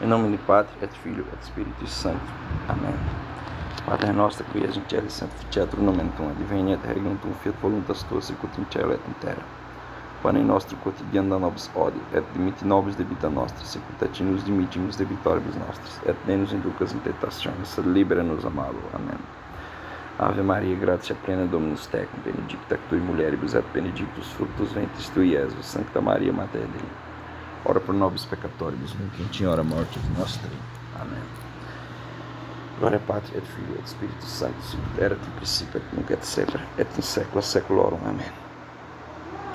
Em nome do Padre, et Filho, et Spiritus Sancto. Amen. Pater noster, qui es in caelis sanctificetur nomen tuum, adveniat regnum tuum, fiat voluntas tua, sicut in cielo et in terra. Panem nostrum quotidianum da nobis hodie, et dimitti nobis debita nostra, sicut et nos dimittimus debitoribus nostris, et ne nos inducas in tentationem, sed libera nos a malo. Amen. Ave Maria, gratia plena, Dominus tecum, benedicta tu in mulieribus, et benedictus fructus ventris tui, Iesus. Sancta Maria, Mater Dei, ora pro nobis peccatoribus, nunc in hora mortis nostri. Amen. Gloria Patri et Filio et Spiritus Sancto, sicut erat in principio et nunc et semper et in saecula saeculorum. Amen.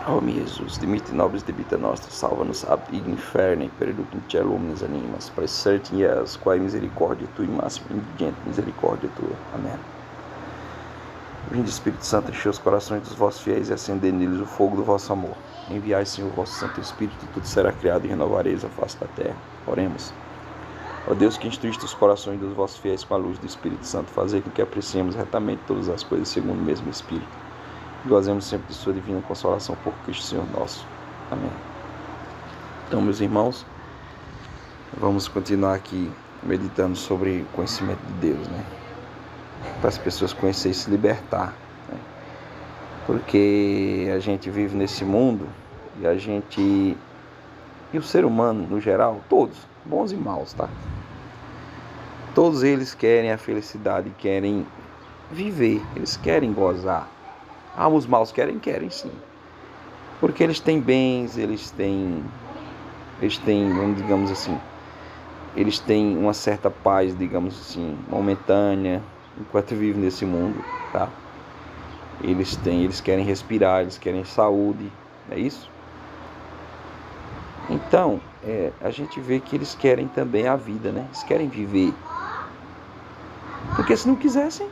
Ó mi Jesus, dimitti nobis debita nostra, salva-nos ab inferni, pereduc in cielo omnes animas, praesertim Iesus, quae misericordia tui massima indigente misericordia tua. Amém. Vinde, Espírito Santo, enchei os corações dos vossos fiéis e acendei neles o fogo do vosso amor. Enviai, Senhor, o vosso Santo Espírito, e tudo será criado e renovareis a face da terra. Oremos. Ó Deus, que instruíste os corações dos vossos fiéis com a luz do Espírito Santo, fazei com que apreciemos retamente todas as coisas segundo o mesmo Espírito, e gozemos sempre de sua divina consolação por Cristo Senhor nosso. Amém. Então, meus irmãos, vamos continuar aqui meditando sobre o conhecimento de Deus, né? Para as pessoas conhecerem e se libertar, né? Porque a gente vive nesse mundo e o ser humano no geral, todos, bons e maus, tá? Todos eles querem a felicidade, querem viver, eles querem gozar. Os maus querem sim, porque eles têm bens, eles têm, digamos assim, eles têm uma certa paz, digamos assim, momentânea, enquanto vivem nesse mundo, tá? Eles querem respirar, eles querem saúde, é isso? Então, a gente vê que eles querem também a vida, né? Eles querem viver, porque se não quisessem,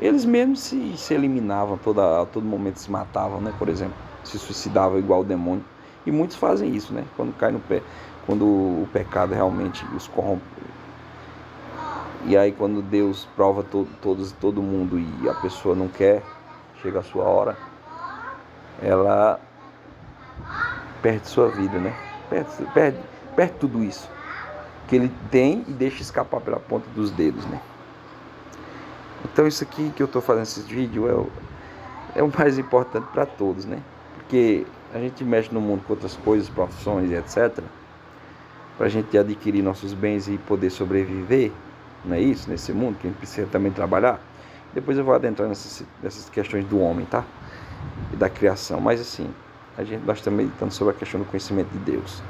eles mesmos se eliminavam, a todo momento se matavam, né? Por exemplo, se suicidavam igual o demônio, e muitos fazem isso, né? Quando cai no pé, quando o pecado realmente os corrompe. E aí quando Deus prova todo mundo e a pessoa não quer, chega a sua hora, ela perde sua vida, né? Perde tudo isso que ele tem e deixa escapar pela ponta dos dedos, né? Então isso aqui que eu estou fazendo esse vídeo é o mais importante para todos, né? Porque a gente mexe no mundo com outras coisas, profissões e etc, para a gente adquirir nossos bens e poder sobreviver, não é isso? Nesse mundo que a gente precisa também trabalhar. Depois eu vou adentrar nessas questões do homem, tá? E da criação. Mas assim, nós estamos meditando sobre a questão do conhecimento de Deus.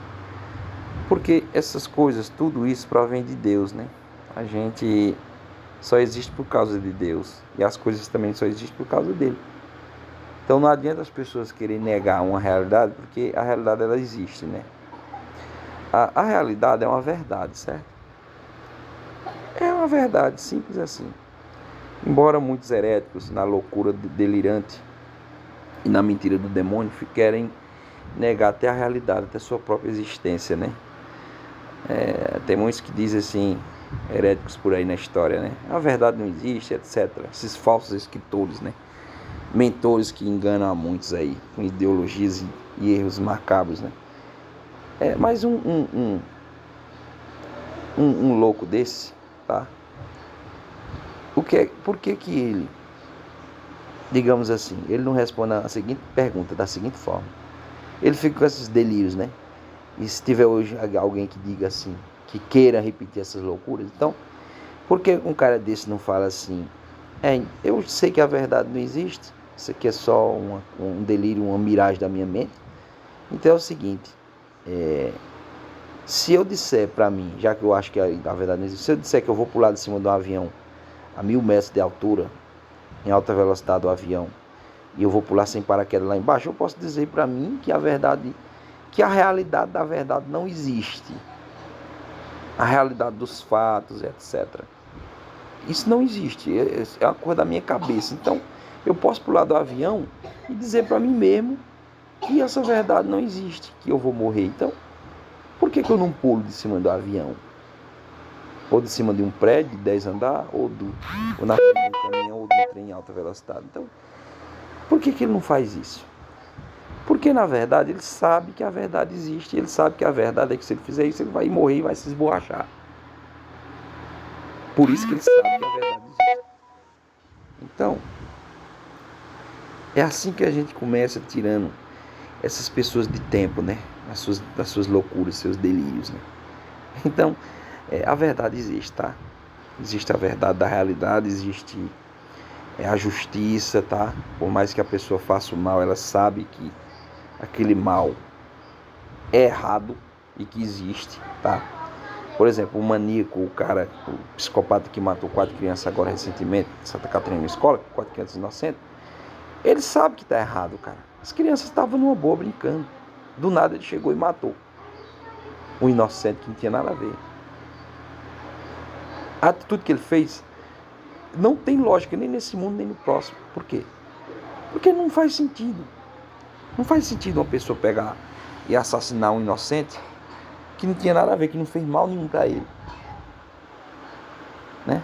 Porque essas coisas, tudo isso provém de Deus, né? A gente só existe por causa de Deus. E as coisas também só existem por causa dele. Então não adianta as pessoas querem negar uma realidade, porque a realidade ela existe, né? A realidade é uma verdade, certo? É uma verdade, simples assim. Embora muitos heréticos, na loucura delirante e na mentira do demônio, querem negar até a realidade, até a sua própria existência, né? Tem muitos que dizem assim, heréticos por aí na história, né? A verdade não existe, etc. Esses falsos escritores, né? Mentores que enganam a muitos aí, com ideologias e erros macabros, né? Mas um louco desse, tá? Por que ele, digamos assim, ele não responde a seguinte pergunta da seguinte forma? Ele fica com esses delírios, né? E se tiver hoje alguém que diga assim, que queira repetir essas loucuras, então, por que um cara desse não fala assim, eu sei que a verdade não existe, isso aqui é só um delírio, uma miragem da minha mente. Então é o seguinte, se eu disser para mim, já que eu acho que a verdade não existe, se eu disser que eu vou pular de cima de um avião a 1000 metros de altura, em alta velocidade do avião, e eu vou pular sem paraquedas lá embaixo, eu posso dizer para mim que a realidade da verdade não existe. A realidade dos fatos, etc. Isso não existe, é uma coisa da minha cabeça. Então, eu posso pular do avião e dizer para mim mesmo que essa verdade não existe, que eu vou morrer. Então, por que eu não pulo de cima do avião? Ou de cima de um prédio de 10 andares, ou na frente de um caminhão, ou de um trem em alta velocidade. Então, por que ele não faz isso? Porque na verdade ele sabe que a verdade existe, ele sabe que a verdade é que se ele fizer isso ele vai morrer e vai se esborrachar. Por isso que ele sabe que a verdade existe. Então, é assim que a gente começa tirando essas pessoas de tempo, né? Das suas loucuras, seus delírios, né? Então, a verdade existe, tá? Existe a verdade da realidade, existe a justiça, tá? Por mais que a pessoa faça o mal, ela sabe que aquele mal é errado e que existe, tá? Por exemplo, o maníaco, o cara, o psicopata que matou 4 crianças agora recentemente, em Santa Catarina, na escola, 4 crianças inocentes, ele sabe que tá errado, cara. As crianças estavam numa boa brincando. Do nada ele chegou e matou um inocente que não tinha nada a ver. A atitude que ele fez não tem lógica nem nesse mundo nem no próximo. Por quê? Porque não faz sentido. Não faz sentido uma pessoa pegar e assassinar um inocente que não tinha nada a ver, que não fez mal nenhum para ele, né?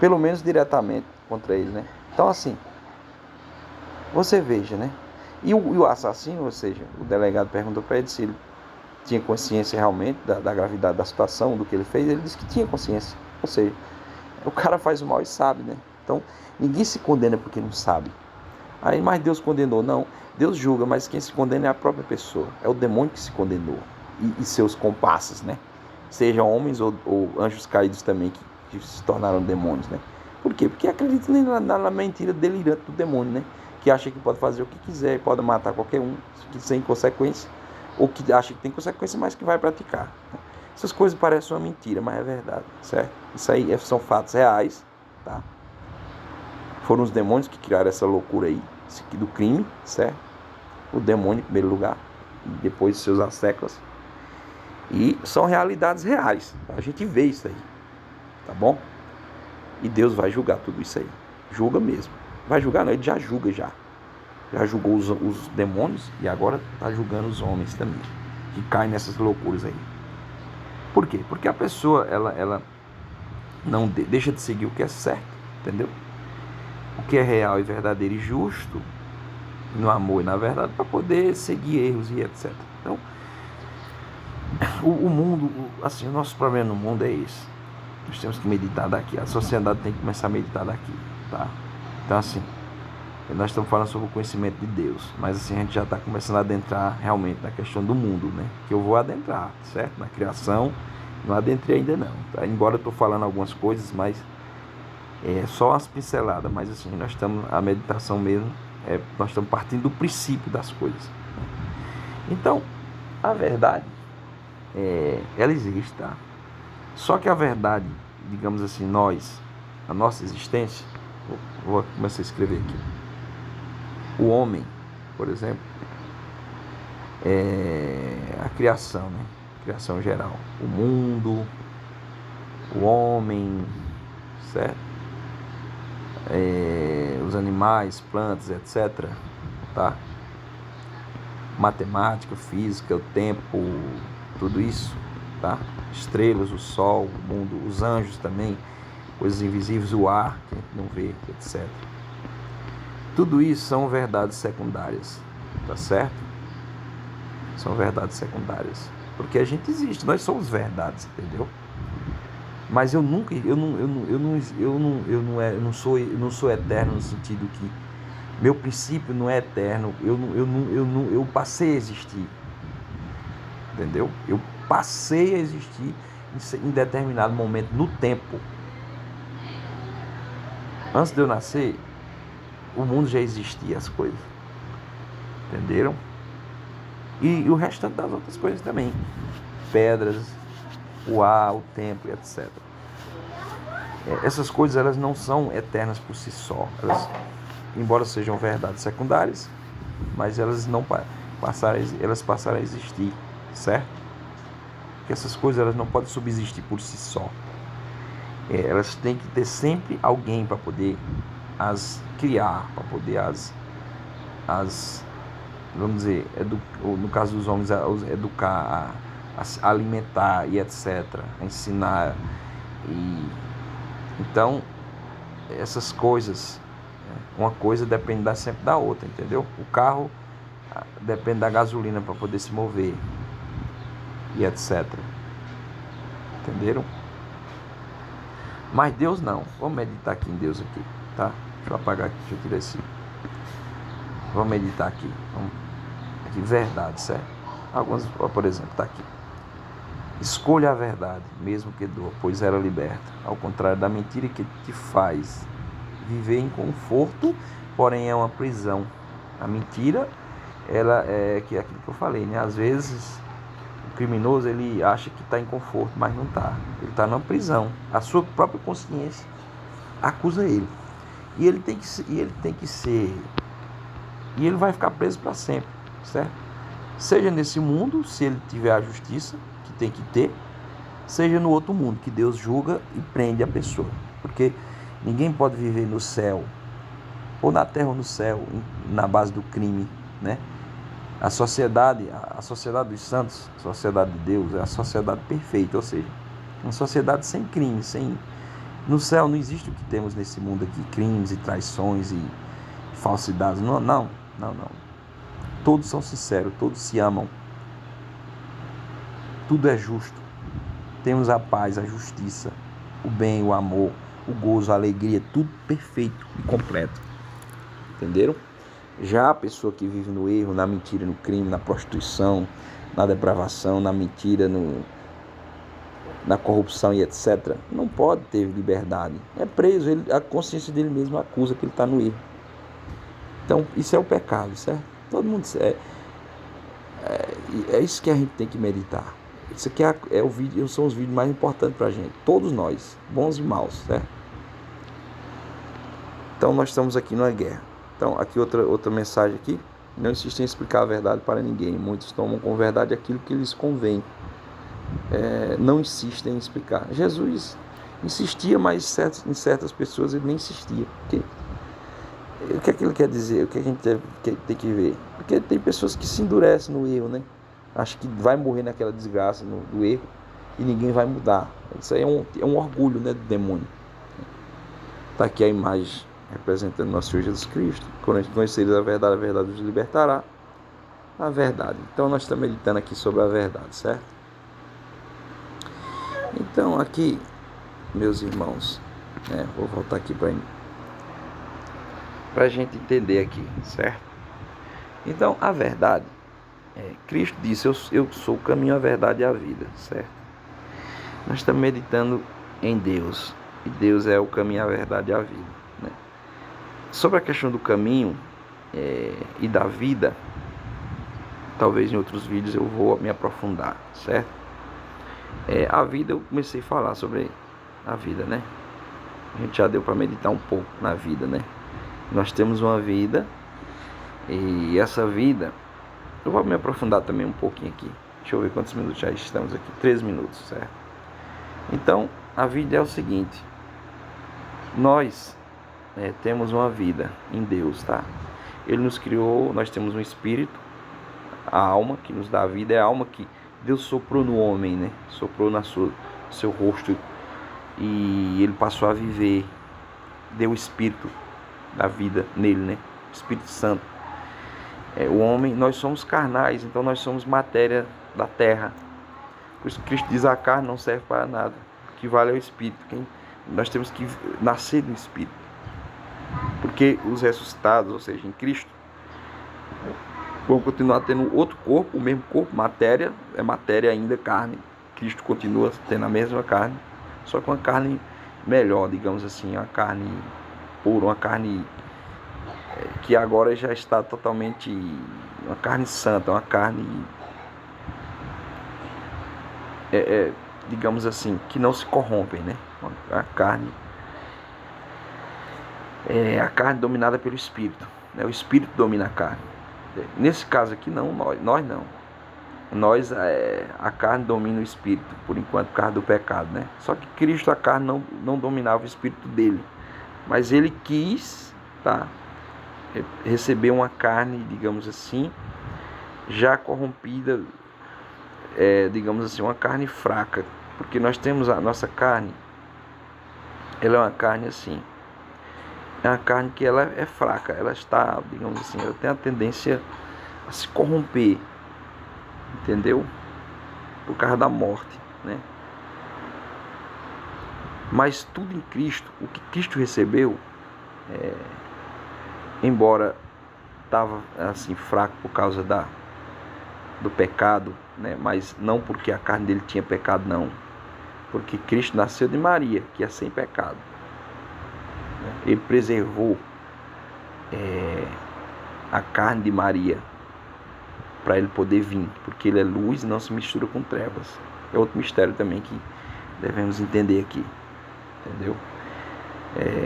Pelo menos diretamente contra ele, né? Então assim, você veja, né? E o assassino, ou seja, o delegado perguntou para ele se ele tinha consciência realmente da gravidade da situação, do que ele fez. Ele disse que tinha consciência. Ou seja, o cara faz o mal e sabe, né? Então, ninguém se condena porque não sabe. Aí, mas Deus condenou. Não, Deus julga, mas quem se condena é a própria pessoa. É o demônio que se condenou. E seus compassos, né? Sejam homens ou anjos caídos também, que se tornaram demônios, né? Por quê? Porque acreditam na mentira delirante do demônio, né? Que acha que pode fazer o que quiser e pode matar qualquer um, sem consequência. Ou que acha que tem consequência, mas que vai praticar. Essas coisas parecem uma mentira, mas é verdade, certo? Isso aí são fatos reais, tá? Foram os demônios que criaram essa loucura aí, do crime, certo? O demônio em primeiro lugar, e depois seus asseclas. E são realidades reais, tá? A gente vê isso aí, tá bom? E Deus vai julgar tudo isso aí. Julga mesmo. Vai julgar não, ele já julga já. Já julgou os demônios e agora está julgando os homens também, que caem nessas loucuras aí. Por quê? Porque a pessoa, ela não deixa de seguir o que é certo, entendeu? O que é real e verdadeiro e justo, no amor e na verdade, para poder seguir erros e etc. Então, o mundo, assim, o nosso problema no mundo é esse. Nós temos que meditar daqui. A sociedade tem que começar a meditar daqui, tá? Então, assim, nós estamos falando sobre o conhecimento de Deus, mas assim a gente já está começando a adentrar realmente na questão do mundo, né? Que eu vou adentrar, certo? Na criação, não adentrei ainda não, tá? Embora eu estou falando algumas coisas, mas é só umas pinceladas, mas assim, nós estamos, a meditação mesmo, nós estamos partindo do princípio das coisas, né? Então, a verdade, ela existe, tá? Só que a verdade, digamos assim, a nossa existência, vou começar a escrever aqui. O homem, por exemplo, a criação, né? Criação geral. O mundo, o homem, certo? Os animais, plantas, etc. Tá? Matemática, física, o tempo, tudo isso, tá? Estrelas, o sol, o mundo, os anjos também, coisas invisíveis, o ar, que a gente não vê, etc. Tudo isso são verdades secundárias, tá certo? São verdades secundárias, porque a gente existe, nós somos verdades, entendeu? Mas eu não sou eterno no sentido que meu princípio não é eterno. Eu passei a existir, entendeu? Eu passei a existir em determinado momento no tempo. Antes de eu nascer, o mundo já existia, as coisas, entenderam? E o restante das outras coisas também, pedras, o ar, o tempo, etc. Essas coisas, elas não são eternas por si só, embora sejam verdades secundárias, mas elas passaram a existir, certo? Porque essas coisas, elas não podem subsistir por si só. Elas têm que ter sempre alguém para poder as criar, para poder vamos dizer, no caso dos homens, educar, a alimentar e etc, a ensinar. Então, essas coisas, uma coisa depende sempre da outra, entendeu? O carro, depende da gasolina para poder se mover e etc. Entenderam? Mas Deus não. Vamos meditar aqui em Deus aqui, tá? Deixa eu apagar aqui, deixa eu tirar esse. Vamos meditar aqui. Aqui, verdade, certo? Algumas, por exemplo, tá aqui. Escolha a verdade, mesmo que doa, pois ela liberta. Ao contrário da mentira que te faz viver em conforto, porém é uma prisão. A mentira, ela é aquilo que eu falei, né? Às vezes o criminoso ele acha que está em conforto, mas não está. Ele está numa prisão. A sua própria consciência acusa ele. E ele tem que ser. E ele vai ficar preso para sempre, certo? Seja nesse mundo, se ele tiver a justiça que tem que ter, seja no outro mundo, que Deus julga e prende a pessoa. Porque ninguém pode viver no céu, ou na terra ou no céu, na base do crime, né? A sociedade dos santos, a sociedade de Deus, é a sociedade perfeita, ou seja, uma sociedade sem crime, No céu não existe o que temos nesse mundo aqui, crimes e traições e falsidades, não. Todos são sinceros, todos se amam, tudo é justo, temos a paz, a justiça, o bem, o amor, o gozo, a alegria, tudo perfeito e completo, entenderam? Já a pessoa que vive no erro, na mentira, no crime, na prostituição, na depravação, na mentira, na corrupção e etc., não pode ter liberdade, é preso, a consciência dele mesmo acusa que ele está no erro. Então isso é o pecado, certo? Todo mundo é isso que a gente tem que meditar. Isso aqui são os vídeos mais importantes para a gente, todos nós, bons e maus, certo? Então nós estamos aqui numa guerra. Então aqui outra mensagem aqui: não insistem em explicar a verdade para ninguém, muitos tomam com verdade aquilo que lhes convém. Não insistem em explicar. Jesus insistia, mas em certas pessoas ele nem insistia. O que é que ele quer dizer? O que a gente tem que ver? Porque tem pessoas que se endurecem no erro, né? Acho que vai morrer naquela desgraça do erro e ninguém vai mudar. Isso aí é um orgulho, né, do demônio. Está aqui a imagem representando nosso Senhor Jesus Cristo. Quando a gente conhecer a verdade nos libertará. A verdade. Então nós estamos meditando aqui sobre a verdade, certo? Então aqui, meus irmãos, vou voltar aqui para a gente entender aqui, certo? Então a verdade, Cristo disse: eu sou o caminho, a verdade e a vida, certo? Nós estamos meditando em Deus, e Deus é o caminho, a verdade e a vida, né? Sobre a questão do caminho e da vida, talvez em outros vídeos eu vou me aprofundar, certo? A vida, eu comecei a falar sobre a vida, né? A gente já deu para meditar um pouco na vida, né? Nós temos uma vida, e essa vida, eu vou me aprofundar também um pouquinho aqui. Deixa eu ver quantos minutos já estamos aqui. 13 minutos, certo? Então, a vida é o seguinte: nós temos uma vida em Deus, tá? Ele nos criou, nós temos um espírito, a alma que nos dá a vida, é a alma que Deus soprou no homem, né? Soprou no seu rosto, e ele passou a viver, deu o espírito da vida nele, né? O Espírito Santo. O homem, nós somos carnais, então nós somos matéria da terra. Por isso Cristo diz: a carne não serve para nada, o que vale é o espírito. Nós temos que nascer do espírito, porque os ressuscitados, ou seja, em Cristo, vão continuar tendo outro corpo, o mesmo corpo, matéria, é matéria ainda, carne. Cristo continua tendo a mesma carne, só com uma carne melhor, digamos assim, uma carne pura, uma carne que agora já está totalmente, uma carne santa, uma carne, digamos assim, que não se corrompem, né? A carne dominada pelo Espírito, né? O Espírito domina a carne. Nesse caso aqui não, nós não. A carne domina o Espírito, por enquanto, por causa do pecado, né? Só que Cristo, a carne não dominava o Espírito dele, mas ele quis, tá, receber uma carne, digamos assim, já corrompida, digamos assim, uma carne fraca, porque nós temos a nossa carne, ela é uma carne assim, é uma carne que ela é fraca, ela está, digamos assim, ela tem a tendência a se corromper, entendeu? Por causa da morte, né? Mas tudo em Cristo, o que Cristo recebeu, embora estava assim fraco por causa do pecado, né? Mas não porque a carne dele tinha pecado, não, porque Cristo nasceu de Maria, que é sem pecado, né? Ele preservou a carne de Maria para ele poder vir, porque ele é luz e não se mistura com trevas. É outro mistério também que devemos entender aqui, entendeu?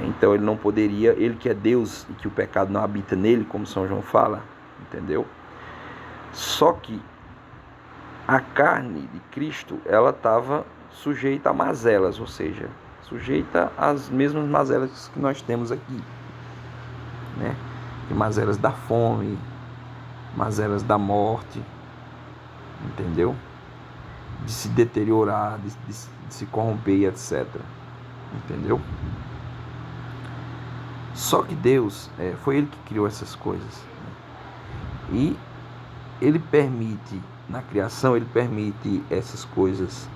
Então ele não poderia, ele que é Deus e que o pecado não habita nele, como São João fala, entendeu? Só que a carne de Cristo, ela estava sujeita a mazelas, ou seja, sujeita às mesmas mazelas que nós temos aqui, né? Mazelas da fome, mazelas da morte, entendeu? De se deteriorar, de se corromper, etc. Entendeu? Só que Deus, foi Ele que criou essas coisas, né? E Ele permite, na criação, Ele permite essas coisas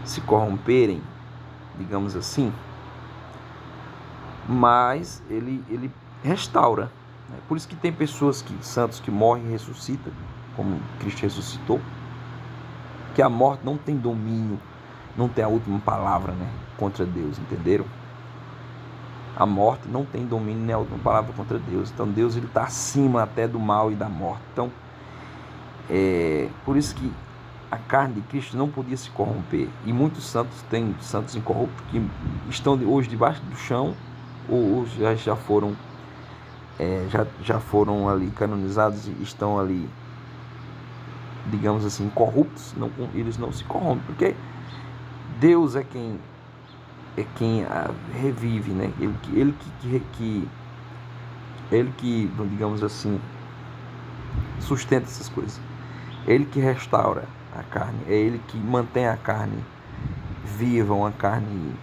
se corromperem, digamos assim, mas Ele restaura. Por isso que tem pessoas, santos que morrem e ressuscitam, como Cristo ressuscitou, que a morte não tem domínio, não tem a última palavra, né, contra Deus, entenderam? A morte não tem domínio nem a última palavra contra Deus. Então Deus está acima até do mal e da morte. Então, por isso que a carne de Cristo não podia se corromper. E muitos santos, tem santos incorruptos que estão hoje debaixo do chão, ou já foram já foram ali canonizados e estão ali, digamos assim, corruptos. Eles não se corrompem, porque Deus é quem revive, né? Ele que, digamos assim, sustenta essas coisas. Ele que restaura a carne, é Ele que mantém a carne viva, uma carne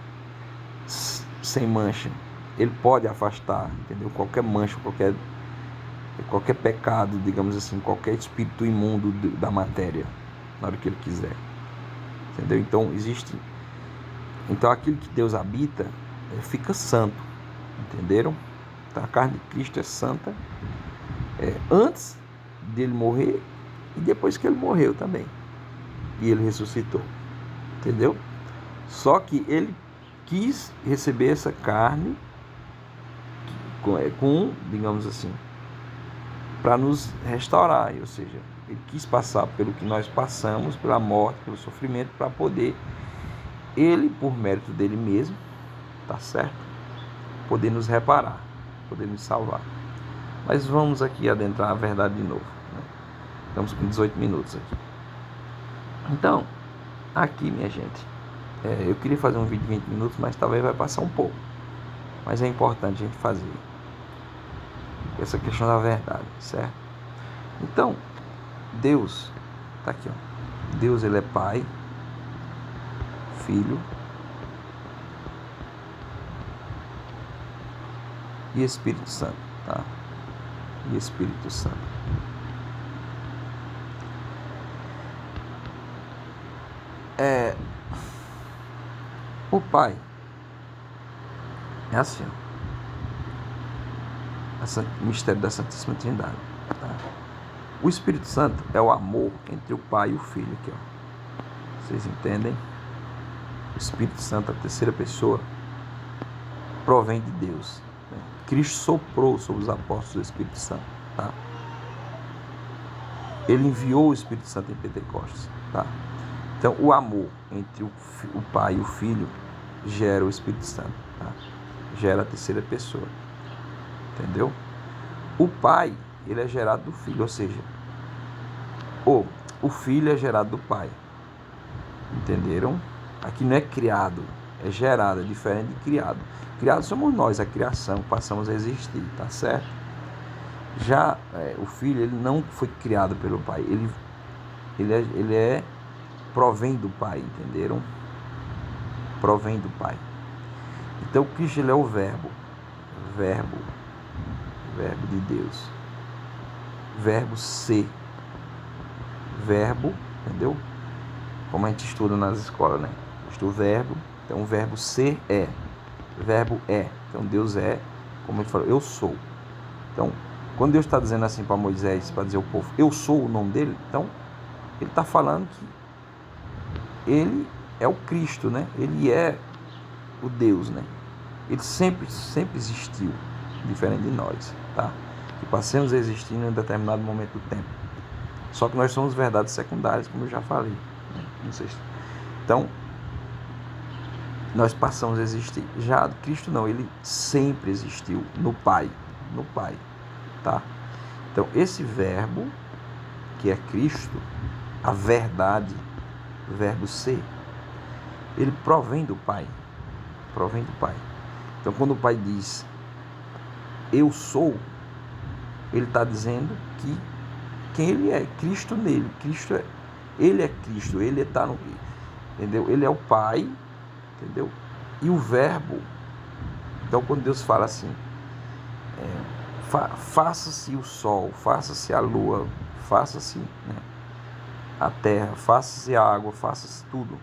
sem mancha. Ele pode afastar, entendeu? Qualquer mancha, qualquer pecado, digamos assim, qualquer espírito imundo da matéria, na hora que Ele quiser, entendeu? Então aquilo que Deus habita fica santo, entenderam? Então a carne de Cristo é santa, antes dele morrer e depois que ele morreu também, e ele ressuscitou, entendeu? Só que ele quis receber essa carne com, digamos assim, para nos restaurar, ou seja, ele quis passar pelo que nós passamos, pela morte, pelo sofrimento, para poder ele, por mérito dele mesmo, tá certo? Poder nos reparar, poder nos salvar. Mas vamos aqui adentrar a verdade de novo, né? Estamos com 18 minutos aqui. Então, aqui, minha gente, eu queria fazer um vídeo de 20 minutos, mas talvez vai passar um pouco. Mas é importante a gente fazer essa questão da verdade, certo? Então, Deus, tá aqui, ó. Deus, ele é Pai, Filho e Espírito Santo, tá? E Espírito Santo. O Pai é assim, o mistério da Santíssima Trindade, tá? O Espírito Santo é o amor entre o Pai e o Filho aqui, ó. Vocês entendem? O Espírito Santo, a terceira pessoa, provém de Deus, né? Cristo soprou sobre os apóstolos do Espírito Santo, tá? Ele enviou o Espírito Santo em Pentecostes, tá? Então, o amor entre o Pai e o Filho gera o Espírito Santo, tá? Gera a terceira pessoa, entendeu? O Pai, ele é gerado do Filho, ou seja, o Filho é gerado do Pai, entenderam? Aqui não é criado, é gerado, é diferente de criado. Criado somos nós, a criação, passamos a existir, tá certo? Já o Filho, ele não foi criado pelo Pai, ele provém do Pai, entenderam? Provém do Pai. Então Cristo, ele é o verbo de Deus. verbo ser. Verbo, entendeu? Como a gente estuda nas escolas, né? Estuda o verbo, então o verbo ser é. Verbo é. Então Deus é, como ele falou, eu sou. Então, quando Deus está dizendo assim para Moisés, para dizer ao povo, eu sou o nome dele, então ele está falando que ele é o Cristo, né? Ele é o Deus, né? Ele sempre existiu, diferente de nós, tá? Que passemos a existir em um determinado momento do tempo. Só que nós somos verdades secundárias, como eu já falei, né? Não sei se... Então, nós passamos a existir. Já Cristo não, ele sempre existiu no Pai, tá? Então, esse verbo, que é Cristo, a verdade, o verbo ser, ele provém do Pai. Então, quando o Pai diz, eu sou, ele está dizendo que quem ele é, Cristo nele. Ele é Cristo, ele está no... Entendeu? Ele é o Pai, entendeu? E o verbo, então quando Deus fala assim, faça-se o sol, faça-se a lua, faça-se, né, a terra, faça-se a água, faça-se tudo.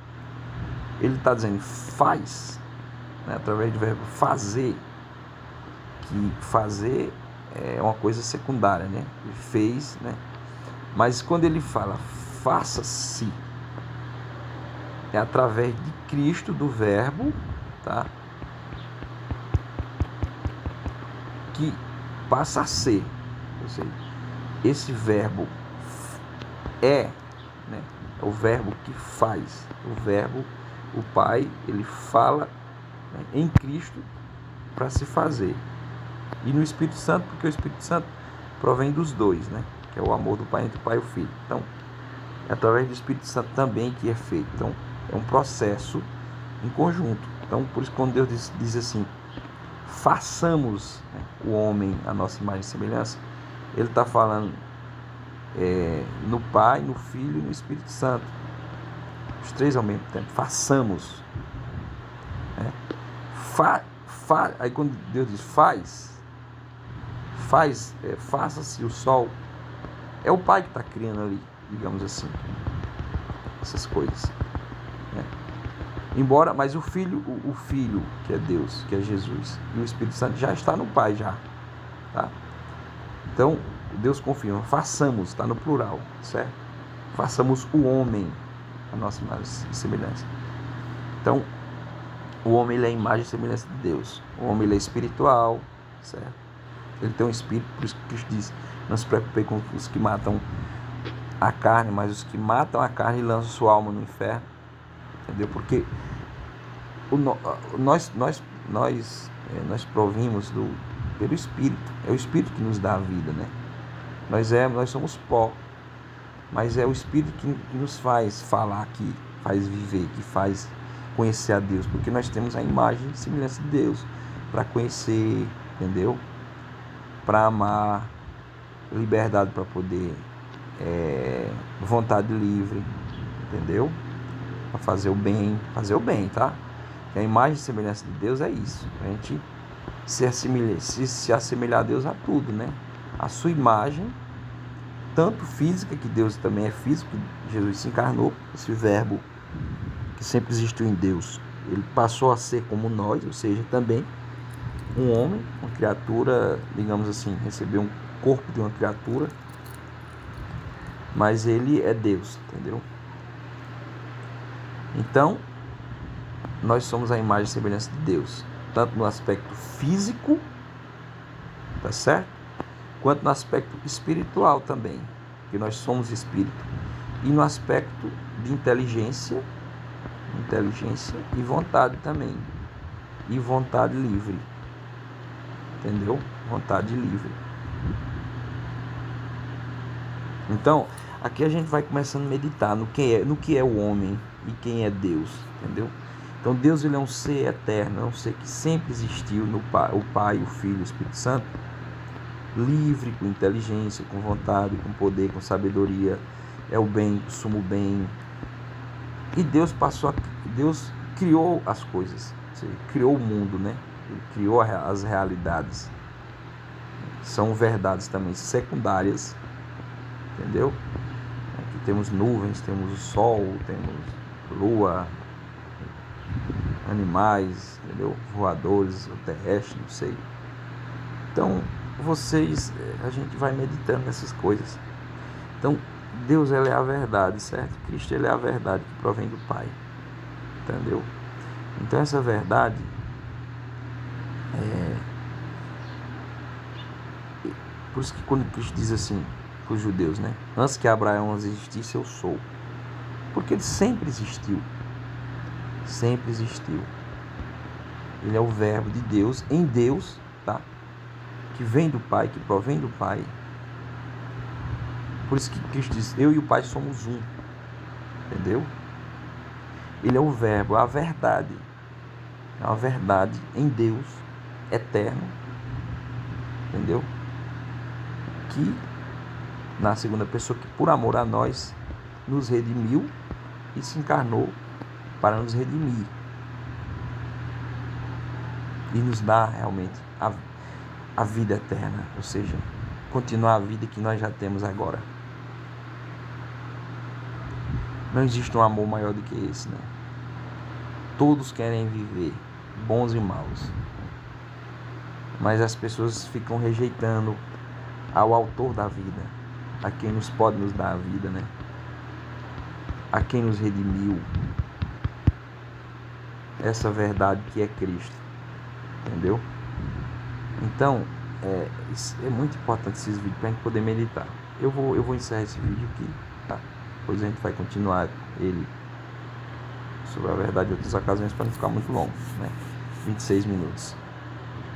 Ele está dizendo, faz, né, através do verbo fazer, que fazer é uma coisa secundária, né? Ele fez, né? Mas quando ele fala faça-se, é através de Cristo, do verbo, tá? Que passa a ser. Ou seja, esse verbo é, né? É o verbo que faz. O verbo, o Pai, ele fala, né, em Cristo para se fazer. E no Espírito Santo, porque o Espírito Santo provém dos dois, né? Que é o amor do Pai entre o Pai e o Filho. Então, é através do Espírito Santo também que é feito. Então, é um processo em conjunto. Então, por isso, quando Deus diz assim, façamos, né, o homem a nossa imagem e semelhança, ele está falando no Pai, no Filho e no Espírito Santo. Os três ao mesmo tempo. Façamos. Né? Aí quando Deus diz faça-se o sol, é o Pai que está criando ali, digamos assim, essas coisas, né? Embora, mas o Filho, que é Deus, que é Jesus, e o Espírito Santo já está no Pai já, tá? Então, Deus confirma, façamos, está no plural, certo? Façamos o homem a nossa imagem e semelhança. Então, o homem, ele é a imagem e semelhança de Deus. O homem, ele é espiritual, certo? Ele tem um espírito, por isso que Cristo diz, não se preocupe com os que matam a carne, mas os que matam a carne lançam sua alma no inferno, entendeu? Porque nós provimos pelo Espírito, é o Espírito que nos dá a vida, né? Nós somos pó, mas é o Espírito que nos faz falar, que faz viver, que faz conhecer a Deus, porque nós temos a imagem e semelhança de Deus, para conhecer, entendeu? Para amar, liberdade para poder, vontade livre, entendeu? Para fazer o bem, tá? E a imagem e semelhança de Deus é isso, a gente se assemelhar a Deus a tudo, né? A sua imagem, tanto física, que Deus também é físico, Jesus se encarnou, esse verbo que sempre existiu em Deus, ele passou a ser como nós, ou seja, também um homem, uma criatura, digamos assim, recebeu um corpo de uma criatura, mas ele é Deus, entendeu? Então, nós somos a imagem e semelhança de Deus, tanto no aspecto físico, tá certo? Quanto no aspecto espiritual também, que nós somos espírito, e no aspecto de inteligência e vontade também, e vontade livre, entendeu? Vontade livre. Então, aqui a gente vai começando a meditar no que é o homem e quem é Deus, entendeu? Então, Deus, ele é um ser eterno, é um ser que sempre existiu, o Pai, o Filho, o Espírito Santo, livre, com inteligência, com vontade, com poder, com sabedoria, é o bem, o sumo bem. E Deus criou as coisas, ele criou o mundo, né? Ele criou as realidades. São verdades também secundárias, entendeu? Aqui temos nuvens, temos o sol, temos lua, animais, entendeu? Voadores, ou terrestres, não sei. Então, a gente vai meditando nessas coisas. Então, Deus, ele é a verdade, certo? Cristo, ele é a verdade que provém do Pai, entendeu? Então, essa verdade por isso que quando Cristo diz assim para os judeus, né? Antes que Abraão existisse, eu sou. Porque ele sempre existiu. Sempre existiu. Ele é o verbo de Deus, em Deus, tá? Que vem do Pai, que provém do Pai. Por isso que Cristo diz, eu e o Pai somos um. Entendeu? Ele é o verbo, a verdade. É uma verdade em Deus, eterno. Entendeu? Que, na segunda pessoa, que por amor a nós, nos redimiu e se encarnou para nos redimir. E nos dá realmente a vida eterna, ou seja, continuar a vida que nós já temos agora. Não existe um amor maior do que esse, né? Todos querem viver, bons e maus. Mas as pessoas ficam rejeitando ao autor da vida, a quem nos pode nos dar a vida, né? A quem nos redimiu. Essa verdade que é Cristo. Entendeu? Então, é muito importante esses vídeos para a gente poder meditar. Eu vou encerrar esse vídeo aqui, tá? Depois a gente vai continuar ele sobre a verdade em outras ocasiões para não ficar muito longo, né? 26 minutos.